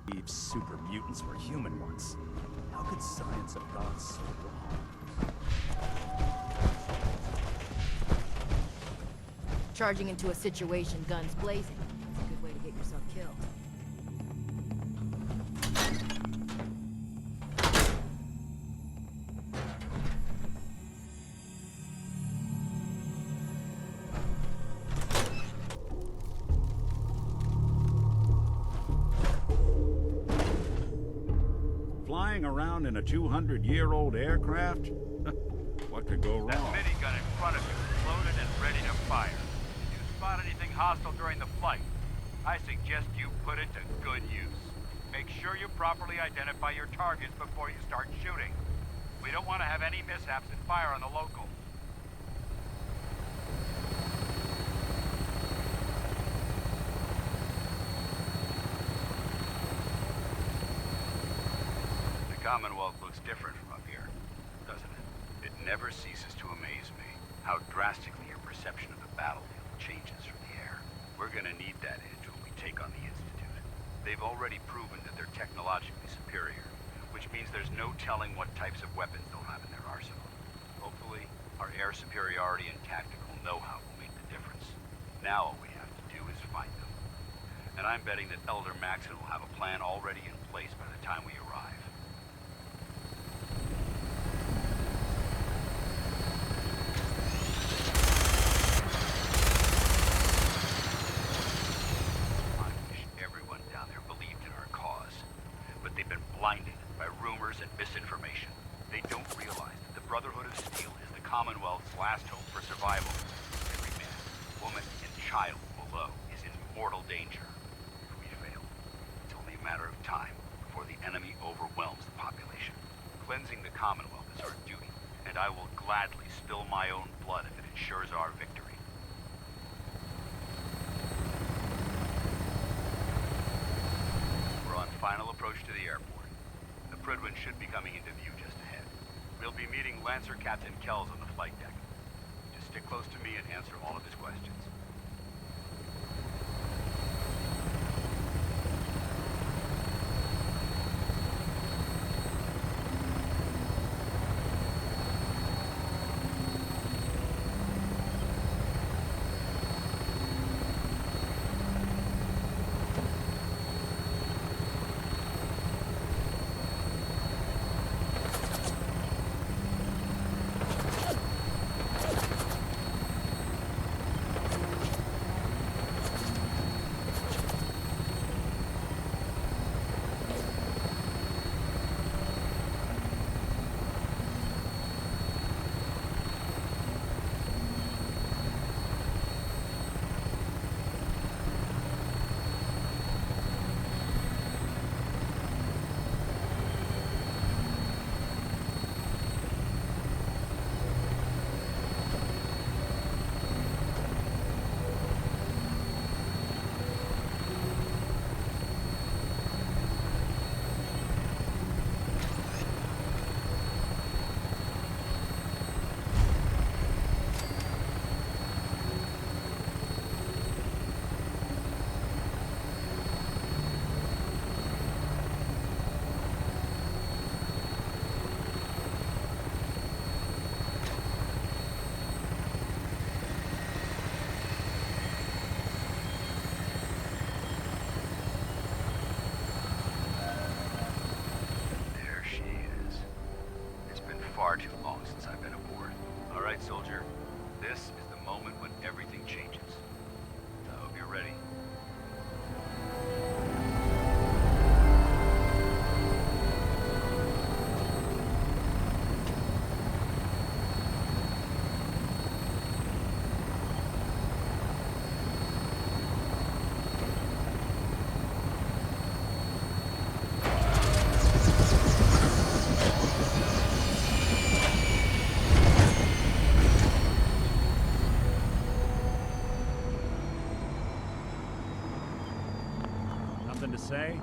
believe super mutants were human once. How could science have gone so wrong? Charging into a situation, guns blazing. It's a good way to get yourself killed. Flying around in a 200-year-old aircraft? What could go wrong? That minigun in front of you is loaded and ready to fire. If you spot anything hostile during the flight, I suggest you put it to good use. Make sure you properly identify your targets before you start shooting. We don't want to have any mishaps and fire on the local. The Commonwealth looks different from up here, doesn't it? It never ceases to amaze me how drastically your perception of the battlefield changes from the air. We're gonna need that edge when we take on the Institute. They've already proven that they're technologically superior, which means there's no telling what types of weapons they'll have in their arsenal. Hopefully, our air superiority and tactical know-how will make the difference. Now all we have to do is find them. And I'm betting that Elder Maxon will have a plan already in place by the time we arrive. Blinded by rumors and misinformation. They don't realize that the Brotherhood of Steel is the Commonwealth's last hope for survival. Every man, woman, and child below is in mortal danger. If we fail, it's only a matter of time before the enemy overwhelms the population. Cleansing the Commonwealth is our duty, and I will gladly spill my own blood if it ensures our victory. We're on final approach to the airport. Prydwen should be coming into view just ahead. We'll be meeting Lancer Captain Kells on the flight deck. Just stick close to me and answer all of his questions. Far too long since I've been aboard. All right, soldier. This is the moment when everything changes. I hope you're ready. Something to say?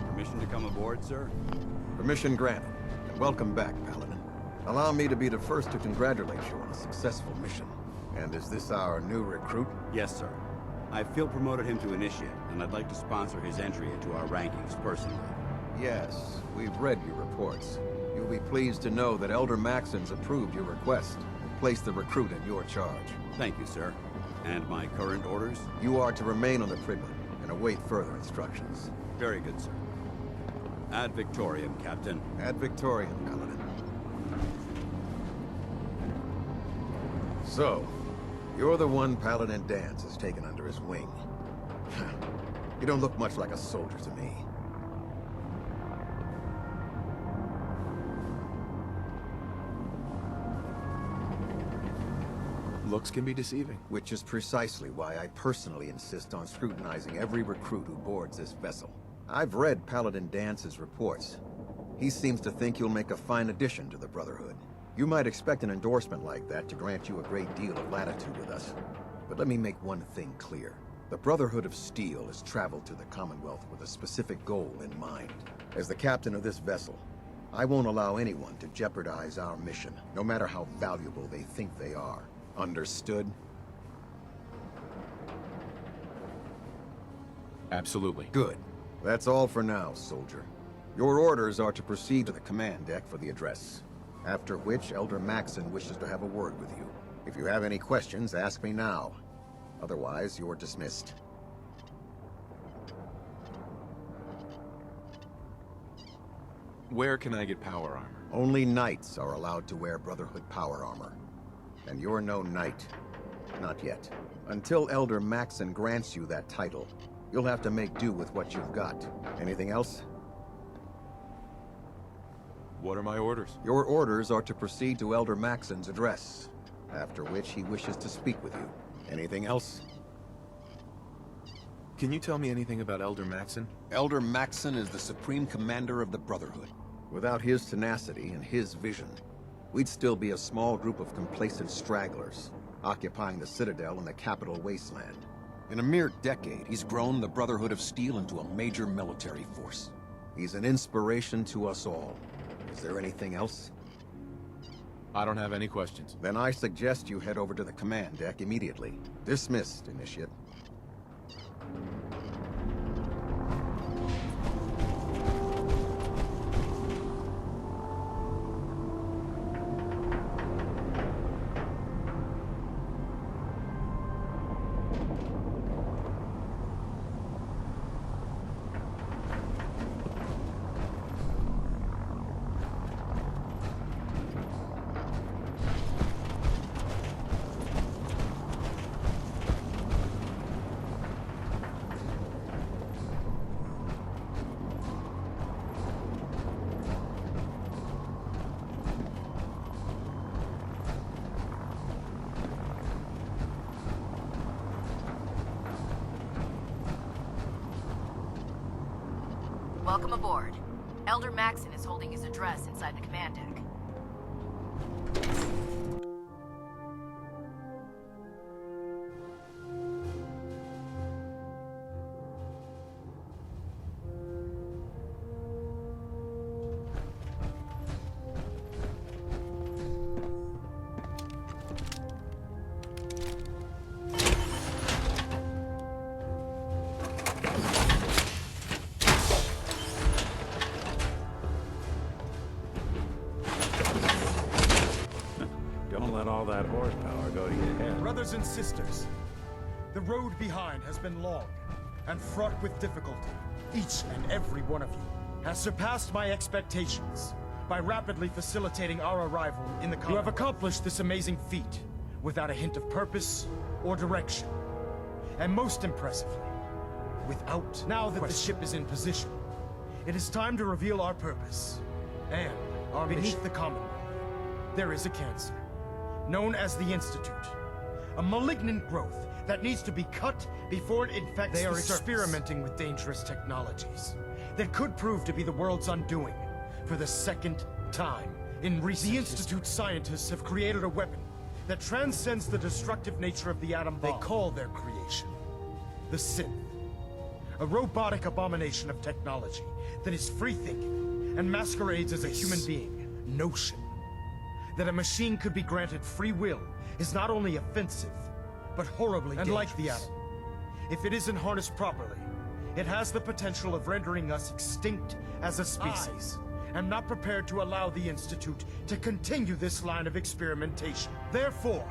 Permission to come aboard. aboard, sir? Permission granted, and welcome back, Paladin. Allow me to be the first to congratulate you on a successful mission. And is this our new recruit? Yes, sir. I feel promoted him to initiate, and I'd like to sponsor his entry into our rankings personally. Yes, we've read your reports. You'll be pleased to know that Elder Maxon's approved your request and placed the recruit in your charge. Thank you, sir. And my current orders? You are to remain on the Pribble and await further instructions. Very good, sir. Ad Victoriam, Captain. Ad Victoriam, Paladin. So, you're the one Paladin Danse has taken under his wing. You don't look much like a soldier to me. Looks can be deceiving. Which is precisely why I personally insist on scrutinizing every recruit who boards this vessel. I've read Paladin Dance's reports. He seems to think you'll make a fine addition to the Brotherhood. You might expect an endorsement like that to grant you a great deal of latitude with us. But let me make one thing clear. The Brotherhood of Steel has traveled to the Commonwealth with a specific goal in mind. As the captain of this vessel, I won't allow anyone to jeopardize our mission, no matter how valuable they think they are. Understood? Absolutely. Good. That's all for now, soldier. Your orders are to proceed to the command deck for the address. After which, Elder Maxon wishes to have a word with you. If you have any questions, ask me now. Otherwise, you're dismissed. Where can I get power armor? Only knights are allowed to wear Brotherhood power armor. And you're no knight. Not yet. Until Elder Maxon grants you that title, you'll have to make do with what you've got. Anything else? What are my orders? Your orders are to proceed to Elder Maxon's address, after which he wishes to speak with you. Anything else? Can you tell me anything about Elder Maxon? Elder Maxon is the Supreme Commander of the Brotherhood. Without his tenacity and his vision, we'd still be a small group of complacent stragglers, occupying the Citadel and the capital wasteland. In a mere decade, he's grown the Brotherhood of Steel into a major military force. He's an inspiration to us all. Is there anything else? I don't have any questions. Then I suggest you head over to the command deck immediately. Dismissed, Initiate. Welcome aboard. Elder Maxon is holding his address inside the command deck. Don't let all that horsepower go to your head. Brothers and sisters, the road behind has been long and fraught with difficulty. Each and every one of you has surpassed my expectations by rapidly facilitating our arrival in the Commonwealth. You have accomplished this amazing feat without a hint of purpose or direction. And most impressively, without now that the ship is in position, it is time to reveal our purpose and our mission. Beneath the Commonwealth, there is a cancer, known as the Institute. A malignant growth that needs to be cut before it infects the surface. They are experimenting with dangerous technologies that could prove to be the world's undoing for the second time in recent history. The Institute scientists have created a weapon that transcends the destructive nature of the atom bomb. They call their creation the synth. A robotic abomination of technology that is free-thinking and masquerades as a human being. Notion that a machine could be granted free will is not only offensive, but horribly dangerous. And like the atom, if it isn't harnessed properly, it has the potential of rendering us extinct as a species. I'm not prepared to allow the Institute to continue this line of experimentation. Therefore,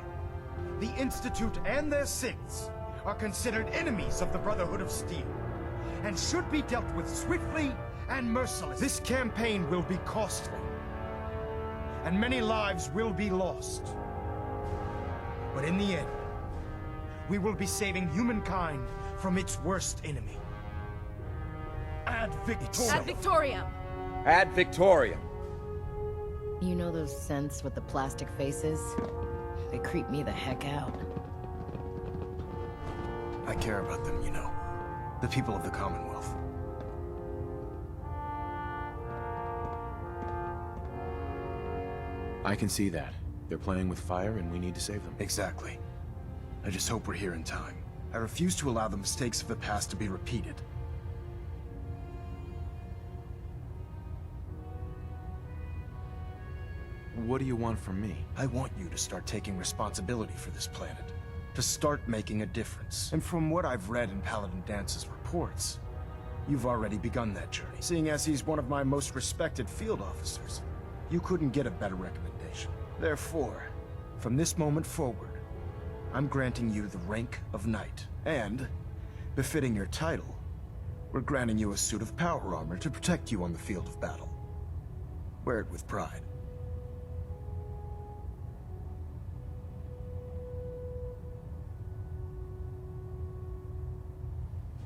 the Institute and their sects are considered enemies of the Brotherhood of Steel, and should be dealt with swiftly and mercilessly. This campaign will be costly, and many lives will be lost. But in the end, we will be saving humankind from its worst enemy. Ad Victoriam. Ad Victoriam! Ad Victoriam. You know those scents with the plastic faces? They creep me the heck out. I care about them, you know. The people of the Commonwealth. I can see that. They're playing with fire and we need to save them. Exactly. I just hope we're here in time. I refuse to allow the mistakes of the past to be repeated. What do you want from me? I want you to start taking responsibility for this planet. To start making a difference. And from what I've read in Paladin Dance's reports, you've already begun that journey. Seeing as he's one of my most respected field officers, you couldn't get a better recommendation. Therefore, from this moment forward, I'm granting you the rank of Knight. And, befitting your title, we're granting you a suit of power armor to protect you on the field of battle. Wear it with pride.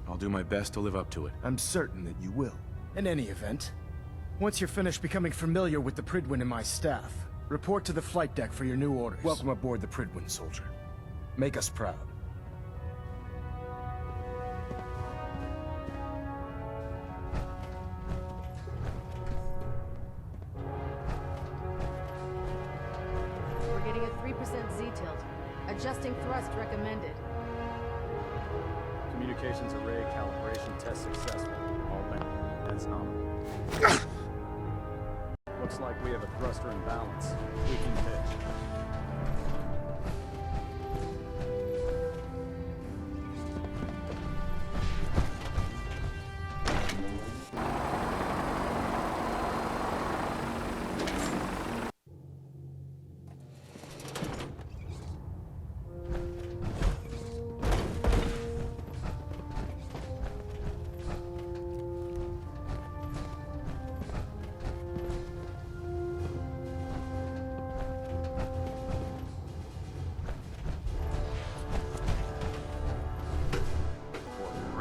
I'll do my best to live up to it. I'm certain that you will. In any event, once you're finished becoming familiar with the Pridwin and my staff, report to the flight deck for your new orders. Welcome aboard the Pridwin, soldier. Make us proud. We're getting a 3% Z-tilt. Adjusting thrust recommended. Communications array calibration test successful. All bound. That's nominal. Looks like we have a thruster imbalance. Tweaking pitch.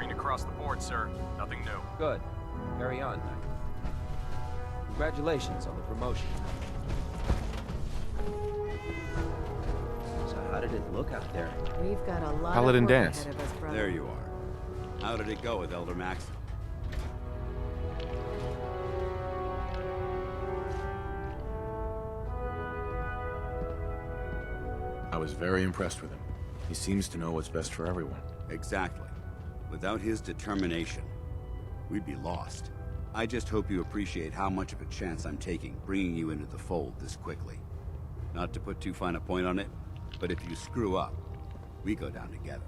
Across the board, sir. Nothing new. Good. Carry on, Knight. Congratulations on the promotion. So how did it look out there? We've got a lot Paladin of work Dance. ahead of us, brother. There you are. How did it go with Elder Maxon? I was very impressed with him. He seems to know what's best for everyone. Exactly. Without his determination, we'd be lost. I just hope you appreciate how much of a chance I'm taking bringing you into the fold this quickly. Not to put too fine a point on it, but if you screw up, we go down together.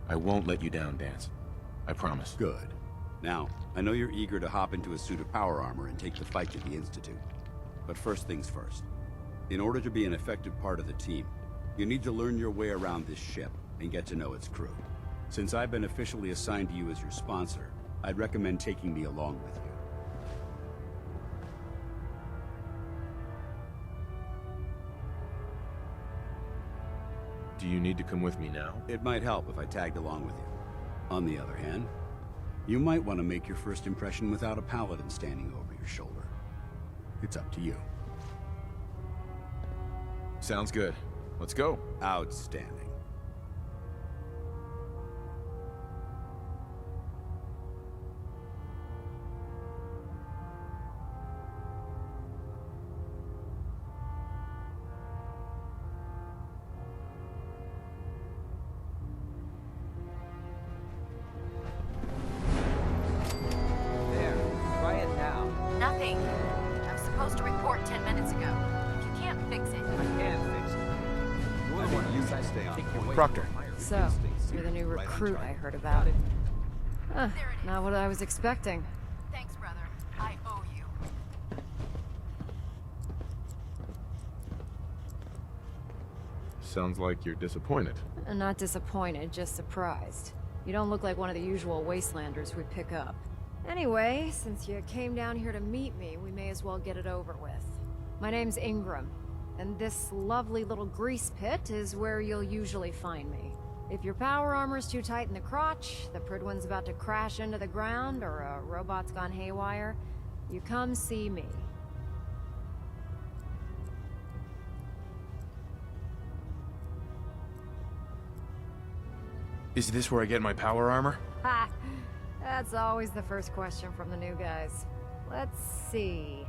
I won't let you down, Dance. I promise. Good. Now, I know you're eager to hop into a suit of power armor and take the fight to the Institute. But first things first. In order to be an effective part of the team, you need to learn your way around this ship and get to know its crew. Since I've been officially assigned to you as your sponsor, I'd recommend taking me along with you. Do you need to come with me now? It might help if I tagged along with you. On the other hand, you might want to make your first impression without a paladin standing over your shoulder. It's up to you. Sounds good. Let's go. Outstanding. Proctor. So, you're the new recruit I heard about. Huh, not what I was expecting. Thanks, brother. I owe you. Sounds like you're disappointed. Not disappointed, just surprised. You don't look like one of the usual wastelanders we pick up. Anyway, since you came down here to meet me, we may as well get it over with. My name's Ingram, and this lovely little grease pit is where you'll usually find me. If your power armor's too tight in the crotch, the Pridwin's about to crash into the ground, or a robot's gone haywire, you come see me. Is this where I get my power armor? Ha! That's always the first question from the new guys. Let's see.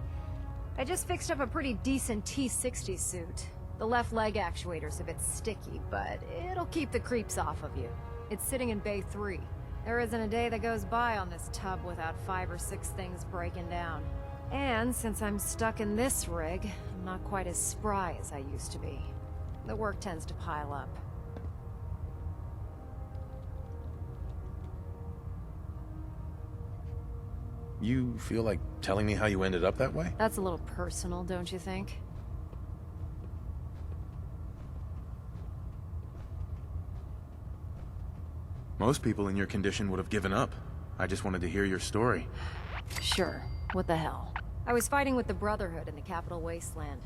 I just fixed up a pretty decent T-60 suit. The left leg actuator's a bit sticky, but it'll keep the creeps off of you. It's sitting in Bay 3. There isn't a day that goes by on this tub without 5 or 6 things breaking down. And since I'm stuck in this rig, I'm not quite as spry as I used to be. The work tends to pile up. You feel like telling me how you ended up that way? That's a little personal, don't you think? Most people in your condition would have given up. I just wanted to hear your story. Sure. What the hell? I was fighting with the Brotherhood in the Capital Wasteland.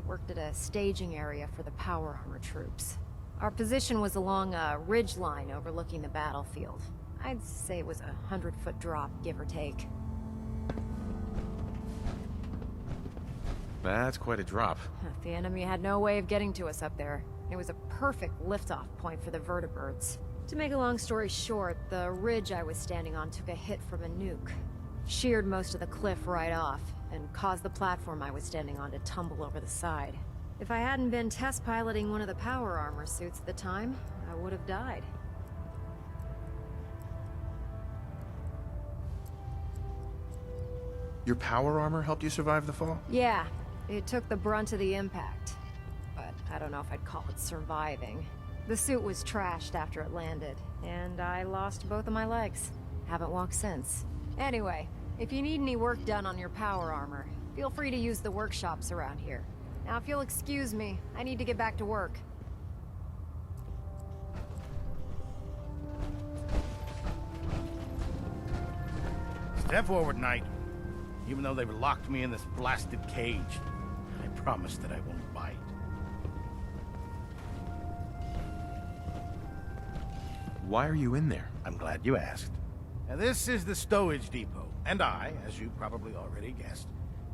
Worked at a staging area for the power armor troops. Our position was along a ridge line overlooking the battlefield. I'd say it was a 100-foot drop, give or take. That's quite a drop. The enemy had no way of getting to us up there. It was a perfect liftoff point for the vertibirds. To make a long story short, the ridge I was standing on took a hit from a nuke. Sheared most of the cliff right off, and caused the platform I was standing on to tumble over the side. If I hadn't been test piloting one of the power armor suits at the time, I would have died. Your power armor helped you survive the fall? Yeah, it took the brunt of the impact. But I don't know if I'd call it surviving. The suit was trashed after it landed, and I lost both of my legs. Haven't walked since. Anyway, if you need any work done on your power armor, feel free to use the workshops around here. Now if you'll excuse me, I need to get back to work. Step forward, Knight. Even though they've locked me in this blasted cage, I promise that I won't bite. Why are you in there? I'm glad you asked. Now, this is the stowage depot, and I, as you probably already guessed,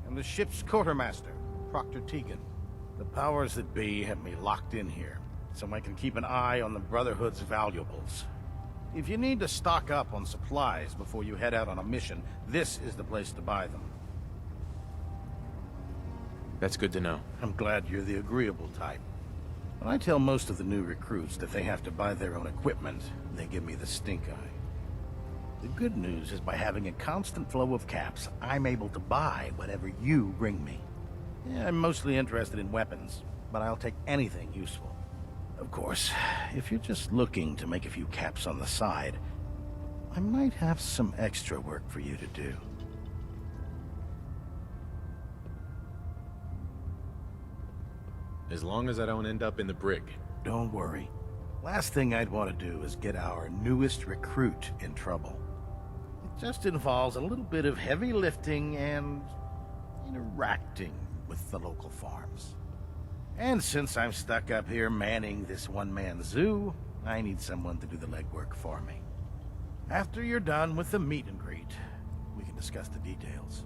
am the ship's quartermaster, Proctor Tegan. The powers that be have me locked in here, so I can keep an eye on the Brotherhood's valuables. If you need to stock up on supplies before you head out on a mission, this is the place to buy them. That's good to know. I'm glad you're the agreeable type. When I tell most of the new recruits that they have to buy their own equipment, they give me the stink eye. The good news is by having a constant flow of caps, I'm able to buy whatever you bring me. Yeah, I'm mostly interested in weapons, but I'll take anything useful. Of course, if you're just looking to make a few caps on the side, I might have some extra work for you to do. As long as I don't end up in the brig. Don't worry. Last thing I'd want to do is get our newest recruit in trouble. It just involves a little bit of heavy lifting and interacting with the local farms. And since I'm stuck up here manning this one-man zoo, I need someone to do the legwork for me. After you're done with the meet and greet, we can discuss the details.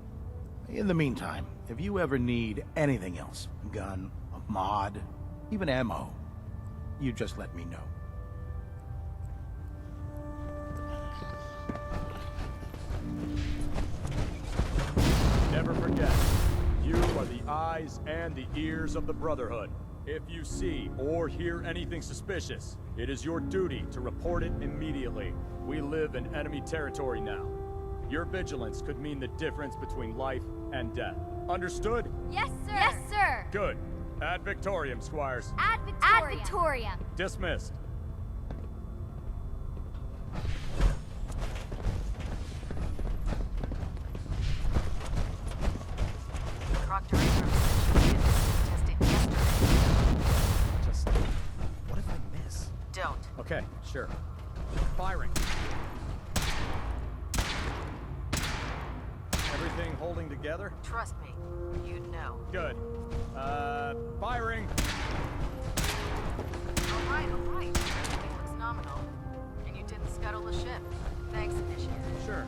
In the meantime, if you ever need anything else, a gun, a mod, even ammo, you just let me know. Never forget, you are the eyes and the ears of the Brotherhood. If you see or hear anything suspicious, it is your duty to report it immediately. We live in enemy territory now. Your vigilance could mean the difference between life and death. Understood? Yes, sir! Yes, sir! Good. Ad Victoriam, Squires. Ad Victoriam. Dismissed. Tested yesterday. Just... what if I miss? Don't. Okay, sure. Firing. Everything holding together? Trust me, you'd know. Good. Firing. All right. Everything looks nominal. And you didn't scuttle the ship. Thanks, Initiative. Sure.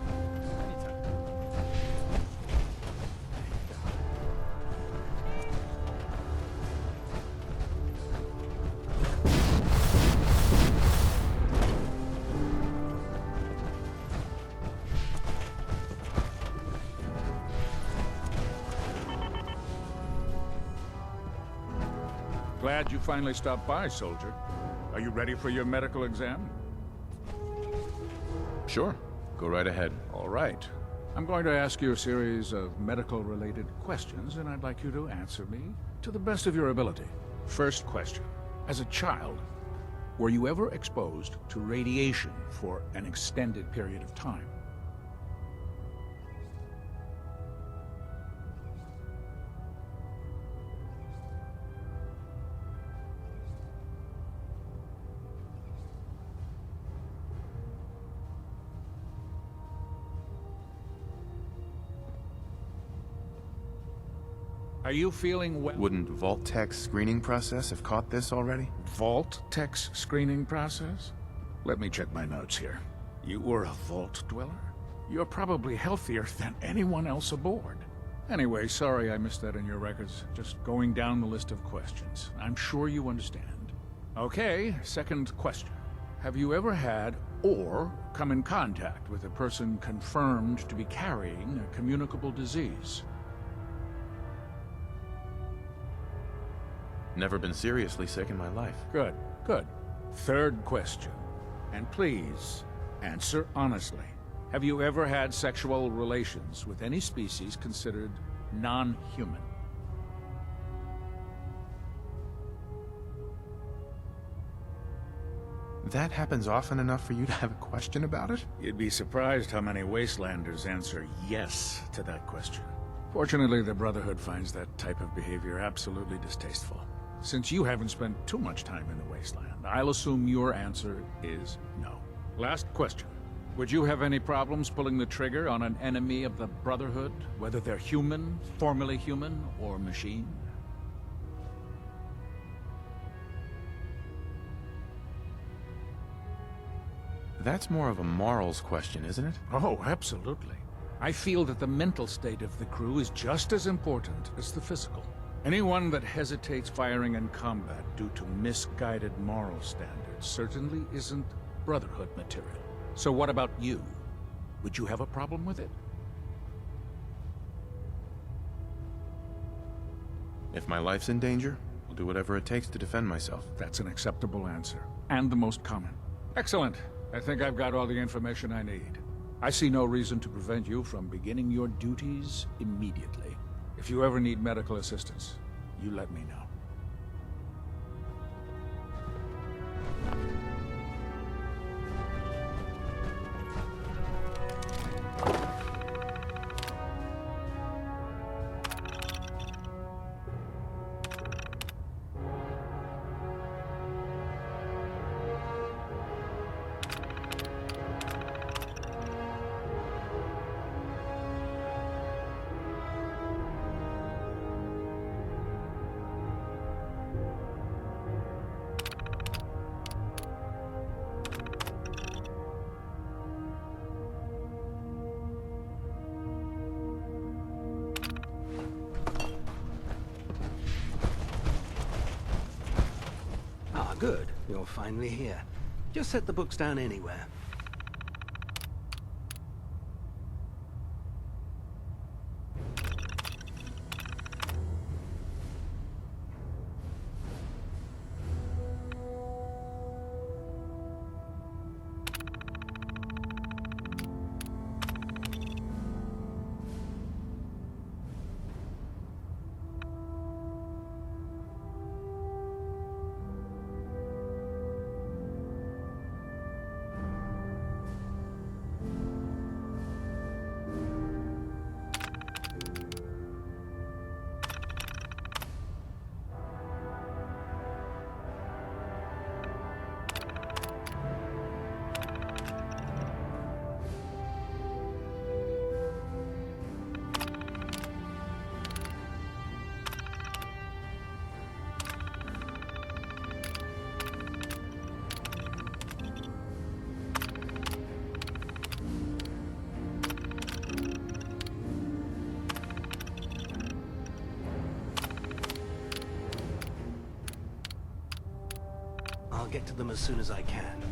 Anytime. Glad you finally stopped by, soldier. Are you ready for your medical exam? Sure. Go right ahead. All right. I'm going to ask you a series of medical-related questions, and I'd like you to answer me to the best of your ability. First question. As a child, were you ever exposed to radiation for an extended period of time? Are you feeling well? Wouldn't Vault Tech's screening process have caught this already? Vault Tech's screening process? Let me check my notes here. You were a vault dweller? You're probably healthier than anyone else aboard. Anyway, sorry I missed that in your records. Just going down the list of questions. I'm sure you understand. Okay, second question. Have you ever had or come in contact with a person confirmed to be carrying a communicable disease? Never been seriously sick in my life. Good, good. Third question. And please, answer honestly. Have you ever had sexual relations with any species considered non-human? That happens often enough for you to have a question about it? You'd be surprised how many Wastelanders answer yes to that question. Fortunately, the Brotherhood finds that type of behavior absolutely distasteful. Since you haven't spent too much time in the Wasteland, I'll assume your answer is no. Last question. Would you have any problems pulling the trigger on an enemy of the Brotherhood, whether they're human, formerly human, or machine? That's more of a morals question, isn't it? Oh, absolutely. I feel that the mental state of the crew is just as important as the physical. Anyone that hesitates firing in combat due to misguided moral standards certainly isn't Brotherhood material. So what about you? Would you have a problem with it? If my life's in danger, I'll do whatever it takes to defend myself. That's an acceptable answer, and the most common. Excellent. I think I've got all the information I need. I see no reason to prevent you from beginning your duties immediately. If you ever need medical assistance, you let me know. Good. You're finally here. Just set the books down anywhere. get to them as soon as I can.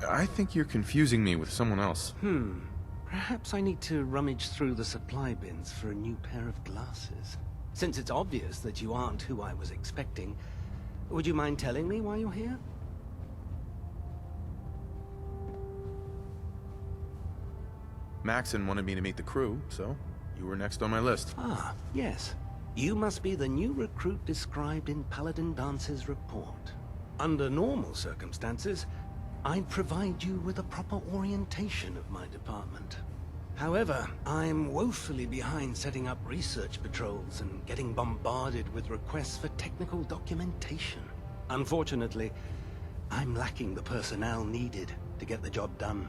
I think you're confusing me with someone else. Perhaps I need to rummage through the supply bins for a new pair of glasses. Since it's obvious that you aren't who I was expecting, would you mind telling me why you're here? Maxon wanted me to meet the crew, so you were next on my list. Ah, yes. You must be the new recruit described in Paladin Dance's report. Under normal circumstances, I'd provide you with a proper orientation of my department. However, I'm woefully behind setting up research patrols and getting bombarded with requests for technical documentation. Unfortunately, I'm lacking the personnel needed to get the job done.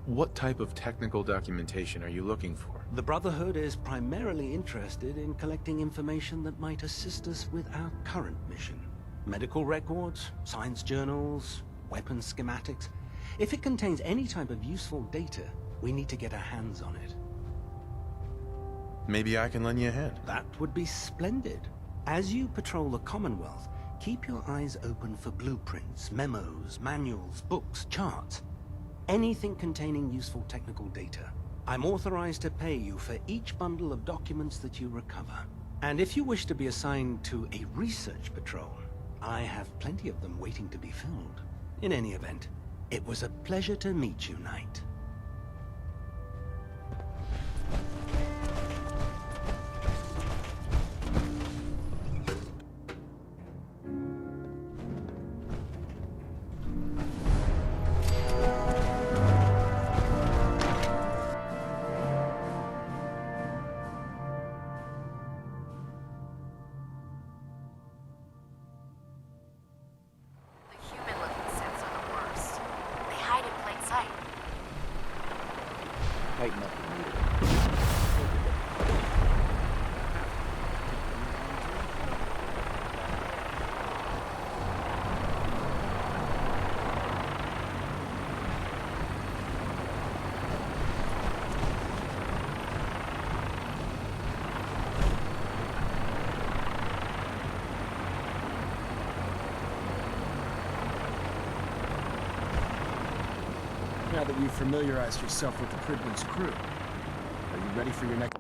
What type of technical documentation are you looking for? The Brotherhood is primarily interested in collecting information that might assist us with our current mission. Medical records, science journals, weapon schematics. If it contains any type of useful data, we need to get our hands on it. Maybe I can lend you a hand. That would be splendid. As you patrol the Commonwealth, keep your eyes open for blueprints, memos, manuals, books, charts. Anything containing useful technical data. I'm authorized to pay you for each bundle of documents that you recover. And if you wish to be assigned to a research patrol, I have plenty of them waiting to be filled. In any event, it was a pleasure to meet you, Knight. Now that you've familiarized yourself with the Pridwin's crew, are you ready for your next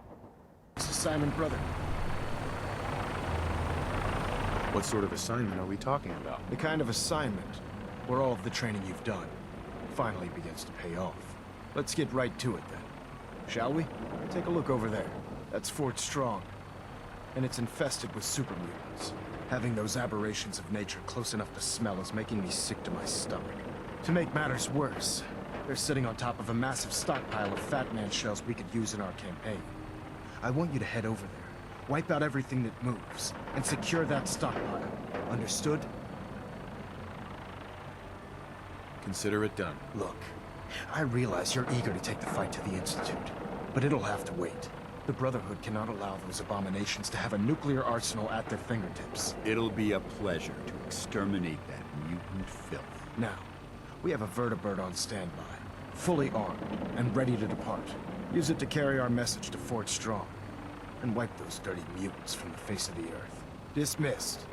assignment, brother? What sort of assignment are we talking about? The kind of assignment where all of the training you've done finally begins to pay off. Let's get right to it then, shall we? Take a look over there. That's Fort Strong, and it's infested with super mutants. Having those aberrations of nature close enough to smell is making me sick to my stomach. To make matters worse, they're sitting on top of a massive stockpile of Fat Man shells we could use in our campaign. I want you to head over there, wipe out everything that moves, and secure that stockpile. Understood? Consider it done. Look, I realize you're eager to take the fight to the Institute, but it'll have to wait. The Brotherhood cannot allow those abominations to have a nuclear arsenal at their fingertips. It'll be a pleasure to exterminate that mutant filth. Now, we have a vertibird on standby, fully armed and ready to depart. Use it to carry our message to Fort Strong, and wipe those dirty mutants from the face of the earth. Dismissed.